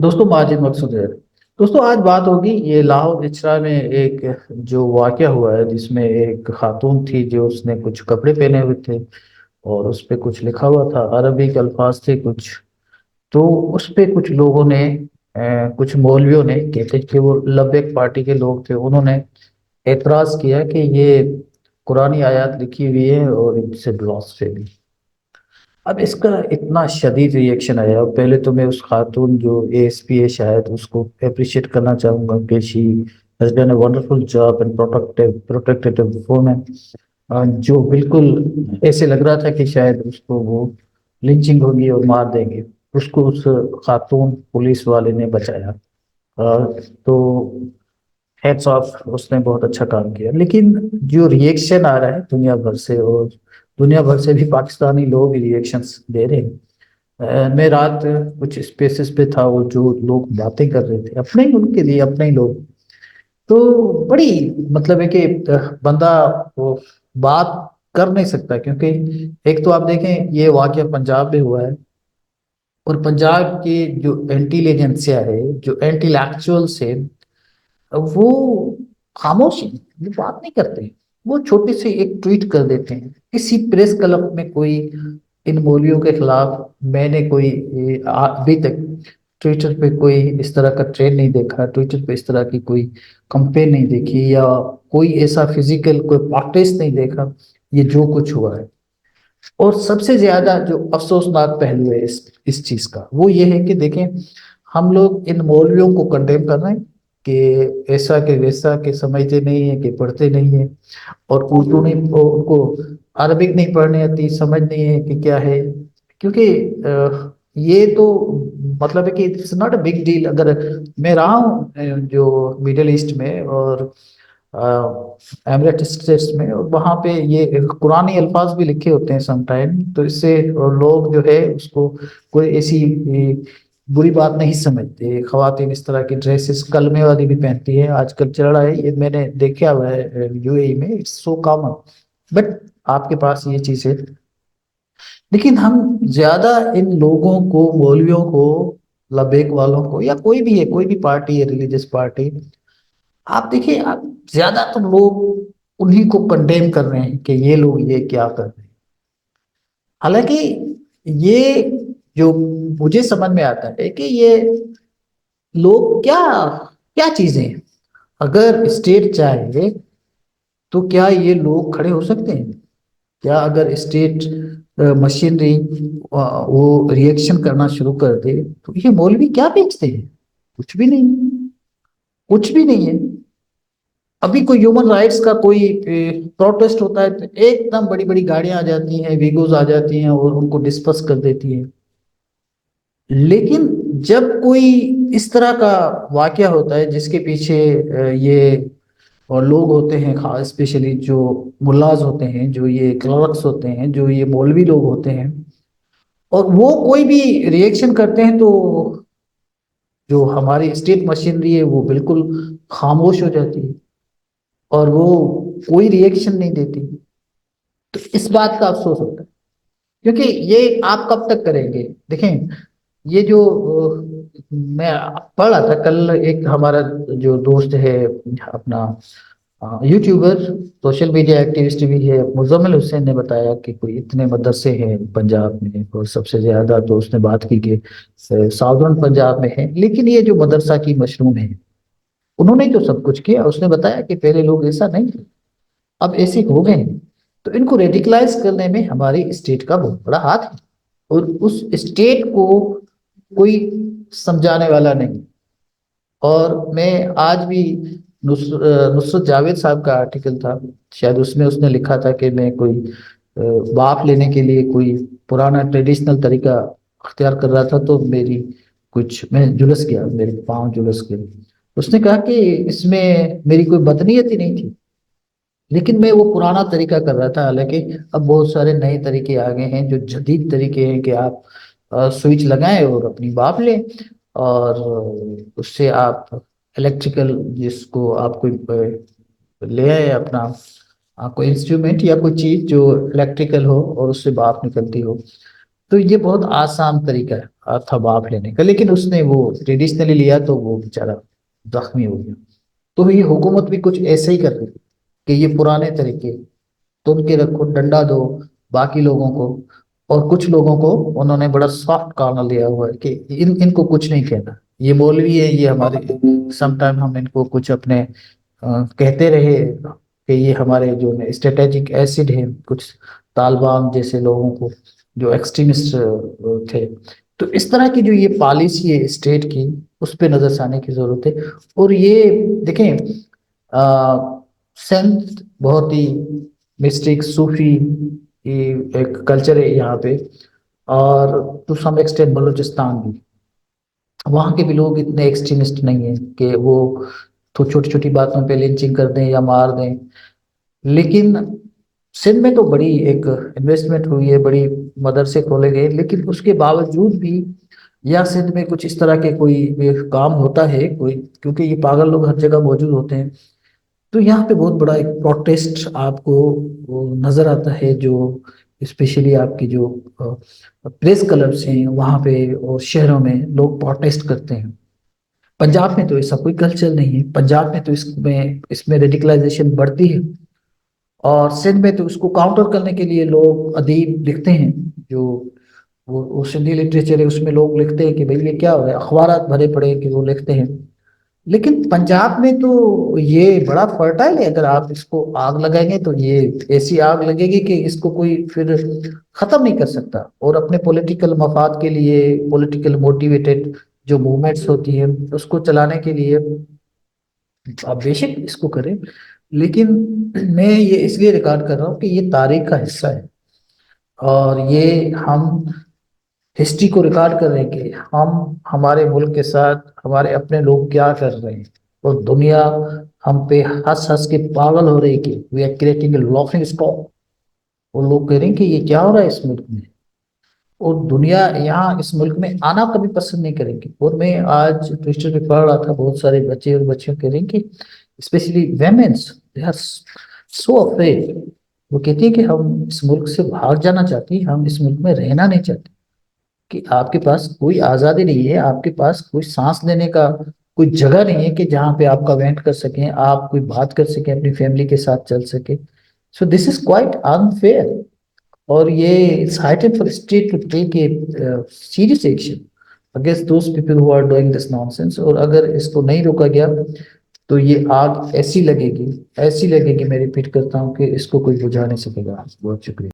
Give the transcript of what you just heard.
दोस्तों माजिद मकसूद है। दोस्तों आज बात होगी ये लाहौर इचरा में एक जो वाकया हुआ है जिसमें एक खातून थी जो उसने कुछ कपड़े पहने हुए थे और उस पे कुछ लिखा हुआ था, अरबिक अल्फाज थे कुछ। तो उस पे कुछ लोगों ने कुछ मौलवियों ने, कहते हैं कि वो लब्बैक पार्टी के लोग थे, उन्होंने एतराज किया कि ये कुरानी आयत लिखी हुई है और इनसे ब्लास्फेमी। अब इसका इतना शदीद रिएक्शन आया। पहले तो मैं उस खातून जो एएसपी है शायद उसको अप्रिशिएट करना चाहूँगा कि she has done a wonderful job and protected women. जो बिल्कुल ऐसे लग रहा था कि शायद उसको वो लिंचिंग होगी और मार देंगे, उसको उस खातून पुलिस वाले ने बचाया। तो हेड्स ऑफ, उसने बहुत अच्छा काम किया। लेकिन जो रिएक्शन आ रहा है दुनिया भर से, और दुनिया भर से भी पाकिस्तानी लोग रिएक्शंस दे रहे हैं। मैं रात कुछ स्पेसेस पे था, वो जो लोग बातें कर रहे थे अपने ही, उनके लिए अपने ही लोग। तो बड़ी मतलब है कि बंदा वो बात कर नहीं सकता, क्योंकि एक तो आप देखें ये वाकया पंजाब में हुआ है, और पंजाब की जो इंटेलिजेंसिया है, जो इंटेलेक्चुअल्स है, वो खामोश हैं, वो बात नहीं करते। वो छोटे से एक ट्वीट कर देते हैं किसी प्रेस क्लब में। कोई इन मौलवियों के खिलाफ मैंने कोई अभी तक ट्विटर पे कोई इस तरह का ट्रेंड नहीं देखा, ट्विटर पे इस तरह की कोई कंपेन नहीं देखी, या कोई ऐसा फिजिकल कोई प्रैक्टिस नहीं देखा। ये जो कुछ हुआ है, और सबसे ज्यादा जो अफसोसनाक पहलू है इस चीज का, वो ये है कि देखें, हम लोग इन मौलवियों को कंडेम कर रहे हैं कि ऐसा के वैसा, के समझते नहीं है, कि पढ़ते नहीं है, और उर्दू नहीं, उनको अरबिक नहीं पढ़ने आती, समझ नहीं है कि क्या है। क्योंकि ये तो मतलब है कि it's not a big deal. अगर मैं रहा हूँ जो मिडिल ईस्ट में और एमरेट स्टेट्स में, और वहाँ पे ये कुरानी अल्फाज भी लिखे होते हैं समटाइम, तो इससे लोग जो है उसको कोई ऐसी बुरी बात नहीं समझते। खवातीन इस तरह की ड्रेसेस कलमे वाली भी पहनती है, आजकल चल रहा है, ये मैंने देखा हुआ है यूएई में, इट्स सो कॉमन। बट आपके पास ये चीज है। लेकिन हम ज्यादा इन लोगों को, मौलवियों को, लबेक वालों को, या कोई भी है, कोई भी पार्टी है, रिलीजियस पार्टी, आप देखिए, आप ज्यादातर लोग उन्हीं को कंडेम कर रहे हैं कि ये लोग ये क्या कर रहे हैं। हालांकि ये जो मुझे समझ में आता है कि ये लोग क्या क्या चीजें हैं। अगर स्टेट चाहे तो क्या ये लोग खड़े हो सकते हैं? क्या अगर स्टेट मशीनरी वो रिएक्शन करना शुरू कर दे, तो ये मौलवी क्या बेचते हैं? कुछ भी नहीं, कुछ भी नहीं है। अभी कोई ह्यूमन राइट्स का कोई प्रोटेस्ट होता है तो एकदम बड़ी बड़ी गाड़ियां आ जाती हैं, वीगोज आ जाती हैं और उनको डिस्पर्स कर देती हैं। लेकिन जब कोई इस तरह का वाकया होता है जिसके पीछे ये और लोग होते हैं, खास स्पेशली जो मुल्लाज होते हैं, जो ये क्लर्क्स होते हैं, जो ये मौलवी लोग होते हैं, और वो कोई भी रिएक्शन करते हैं, तो जो हमारी स्टेट मशीनरी है वो बिल्कुल खामोश हो जाती है, और वो कोई रिएक्शन नहीं देती। तो इस बात का अफसोस होता है, क्योंकि ये आप कब तक करेंगे? देखें, ये जो मैं पढ़ रहा था कल, एक हमारा जो दोस्त है अपना यूट्यूबर, सोशल मीडिया एक्टिविस्ट भी है, मुजम्मिल हुसैन ने बताया कि कोई इतने मदरसे हैं पंजाब में, और सबसे ज्यादा तो उसने बात की कि साउदर्न पंजाब में है। लेकिन ये जो मदरसा की मशरूम है, उन्होंने तो सब कुछ किया। उसने बताया कि पहले लोग ऐसा नहीं थे, अब ऐसे हो गए हैं। तो इनको रेडिकलाइज करने में हमारी स्टेट का बहुत बड़ा हाथ है, और उस स्टेट को कोई समझाने वाला नहीं। और मैं आज भी नुसरत जावेद साहब का आर्टिकल था, शायद उसमें उसने लिखा था कि मैं कोई बाप लेने के लिए कोई पुराना ट्रेडिशनल तरीका अख्तियार कर रहा था, तो मेरी कुछ मैं झुलस गया, मेरे पाँव झुलस गए। उसने कहा कि इसमें मेरी कोई बदनीयत ही नहीं थी, लेकिन मैं वो पुराना तरीका कर रहा था। हालांकि अब बहुत सारे नए तरीके आ गए हैं, जो जदीद तरीके हैं कि आप स्विच लगाएं और अपनी भाप लें, और उससे आप इलेक्ट्रिकल, जिसको आप कोई ले आए अपना कोई इंस्ट्रूमेंट या कोई चीज जो इलेक्ट्रिकल हो और उससे भाप निकलती हो। تو یہ بہت آسان طریقہ تھا باپ لینے کا، لیکن اس نے وہ ٹریڈیشنلی لیا تو وہ بیچارہ زخمی ہو گیا۔ تو یہ حکومت بھی کچھ ایسے ہی کر رہی ہے کہ یہ پرانے طریقے تن کے رکھو، ڈنڈا دو باقی لوگوں کو، اور کچھ لوگوں کو انہوں نے بڑا سافٹ کارنر لیا ہوا ہے کہ ان کو کچھ نہیں کہنا، یہ مولوی ہے، یہ ہمارے سم ٹائم ہم ان کو کچھ اپنے کہتے رہے کہ یہ ہمارے جو اسٹریٹجک ایسڈ ہیں کچھ طالبان جیسے لوگوں کو جو ایکسٹریمسٹ تھے۔ تو اس طرح کی جو یہ پالیسی ہے اسٹیٹ کی، اس پہ نظر ثانی کی ضرورت ہے۔ اور یہ دیکھیں سنت بہت ہی مسٹک صوفی ایک کلچر ہے یہاں پہ، اور ٹو سم ایکسٹینٹ بلوچستان بھی، وہاں کے بھی لوگ اتنے ایکسٹریمسٹ نہیں ہیں کہ وہ تو چھوٹی چھوٹی باتوں پہ لنچنگ کر دیں یا مار دیں۔ لیکن سندھ میں تو بڑی ایک انویسٹمنٹ ہوئی ہے، بڑی مدرسے کھولے گئے، لیکن اس کے باوجود بھی یا سندھ میں کچھ اس طرح کے کوئی کام ہوتا ہے کوئی، کیونکہ یہ پاگل لوگ ہر جگہ موجود ہوتے ہیں، تو یہاں پہ بہت بڑا ایک پروٹیسٹ آپ کو نظر آتا ہے، جو اسپیشلی آپ کی جو پریس کلبس ہیں وہاں پہ اور شہروں میں لوگ پروٹیسٹ کرتے ہیں۔ پنجاب میں تو ایسا کوئی کلچر نہیں ہے، پنجاب میں تو اس میں ریڈیکلائزیشن بڑھتی ہے، اور سندھ میں تو اس کو کاؤنٹر کرنے کے لیے لوگ ادیب لکھتے ہیں، جو وہ سندھی لٹریچر ہے اس میں لوگ لکھتے ہیں کہ بھئی یہ کیا ہو رہا ہے، اخبارات بھرے پڑے کہ وہ لکھتے ہیں۔ لیکن پنجاب میں تو یہ بڑا فرٹائل ہے، اگر آپ اس کو آگ لگائیں گے تو یہ ایسی آگ لگے گی کہ اس کو کوئی پھر ختم نہیں کر سکتا، اور اپنے پولیٹیکل مفاد کے لیے پولیٹیکل موٹیویٹڈ جو موومنٹس ہوتی ہیں اس کو چلانے کے لیے آپ بے شک اس کو کریں، لیکن میں یہ اس لیے ریکارڈ کر رہا ہوں کہ یہ تاریخ کا حصہ ہے، اور یہ ہم ہسٹری کو ریکارڈ کر رہے ہیں کہ ہمارے ملک کے ساتھ ہمارے اپنے لوگ کیا کر رہے ہیں، اور دنیا ہم پہ ہنس ہنس کے پاگل ہو رہی کہ we are creating a laughing stock, اور لوگ کہہ رہے ہیں کہ یہ کیا ہو رہا ہے اس ملک میں، اور دنیا یہاں اس ملک میں آنا کبھی پسند نہیں کریں گی۔ اور میں آج ٹویٹر پہ پڑھ رہا تھا، بہت سارے بچے اور بچیاں کہہ رہے ہیں کہ specially womens they are so afraid, وہ کہتی ہے کہ ہم اس ملک سے بھاگ جانا چاہتی ہیں، ہم اس ملک میں رہنا نہیں چاہتے، کہ آپ کے پاس کوئی آزادی نہیں ہے، آپ کے پاس کوئی سانس لینے کا کوئی جگہ نہیں ہے کہ جہاں پہ آپ کا وینٹ کر سکیں، آپ کوئی بات کر سکیں، اپنی فیملی کے ساتھ چل سکیں۔ سو دس از کوائٹ انفیئر، اور یہ it's high time for state to take a serious action against those people who are doing this nonsense, اور اگر اس کو نہیں روکا گیا تو یہ آگ ایسی لگے گی، ایسی لگے گی، میں ریپیٹ کرتا ہوں کہ اس کو کوئی بجھا نہیں سکے گا۔ بہت شکریہ۔